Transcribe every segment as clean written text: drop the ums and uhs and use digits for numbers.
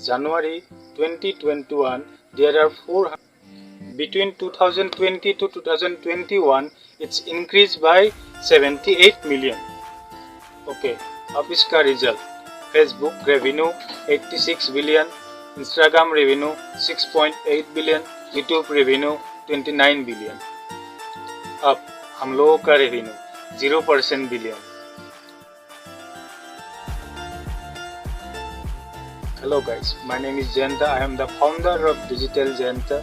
January 2021, there are 400. Between 2020 to 2021, it's increased by 78 million. Okay, अब इसका result Facebook revenue 86 billion, Instagram revenue 6.8 billion, YouTube revenue 29 billion. अब हम लोगों का revenue 0% billion. Hello guys, my name is Jayanta. I am the founder of Digital Jayanta.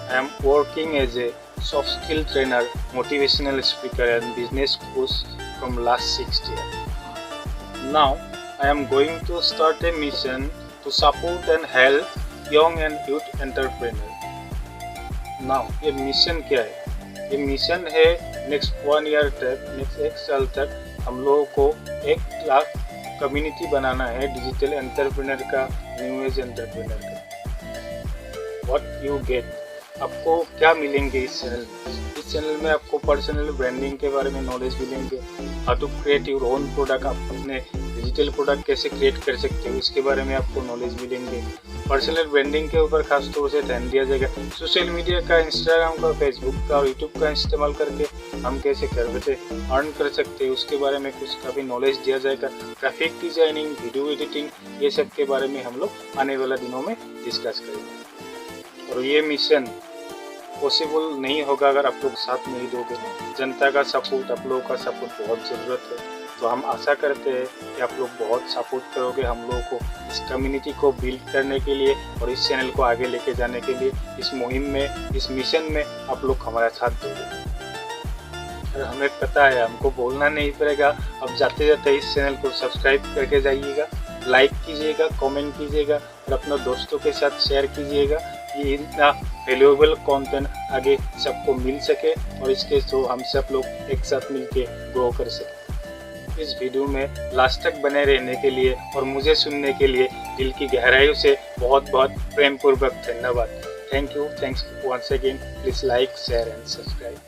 I am working as a soft skill trainer, motivational speaker and business coach from last 6 years. Now I am going to start a mission to support and help young and youth entrepreneur. Now ये mission क्या है? ये mission है next 1 year तक, next 1 साल तक हम लोगों को 1 लाख कम्युनिटी बनाना है डिजिटल एंटरप्रेन्योर का, न्यू एज एंटरप्रेन्योर का। व्हाट यू गेट, आपको क्या मिलेंगे इस चैनल में? इस चैनल में आपको पर्सनल ब्रांडिंग के बारे में नॉलेज मिलेंगे, how to create your own product, आप अपने डिजिटल प्रोडक्ट कैसे क्रिएट कर सकते हो इसके बारे में आपको नॉलेज मिलेंगे। पर्सनल ब्रांडिंग के ऊपर खास तौर से ध्यान दिया जाएगा। सोशल मीडिया का, इंस्टाग्राम का, फेसबुक का और यूट्यूब का इस्तेमाल करके हम कैसे घर बैठे अर्न कर सकते हैं उसके बारे में कुछ काफ़ी नॉलेज दिया जाएगा। ग्राफिक डिजाइनिंग, वीडियो एडिटिंग, ये सब के बारे में हम लोग आने वाला दिनों में डिस्कस करेंगे। और ये मिशन पॉसिबल नहीं होगा अगर आप लोग साथ नहीं दोगे। जनता का सपोर्ट, आप लोगों का सपोर्ट बहुत ज़रूरत है। तो हम आशा करते हैं कि आप लोग बहुत सपोर्ट करोगे हम लोगों को इस कम्युनिटी को बिल्ड करने के लिए और इस चैनल को आगे लेके जाने के लिए। इस मुहिम में, इस मिशन में आप लोग हमारा साथ दोगे। और हमें पता है, हमको बोलना नहीं पड़ेगा। अब जाते जाते इस चैनल को सब्सक्राइब करके जाइएगा, लाइक कीजिएगा, कमेंट कीजिएगा और अपने दोस्तों के साथ शेयर कीजिएगा कि इतना वैल्यूएबल कंटेंट आगे सबको मिल सके और इसके थ्रू हम सब लोग एक साथ मिलके ग्रो कर सकें। इस वीडियो में लास्ट तक बने रहने के लिए और मुझे सुनने के लिए दिल की गहराइयों से बहुत बहुत प्रेम पूर्वक धन्यवाद। Thank you, thanks once again. Please like, share and subscribe.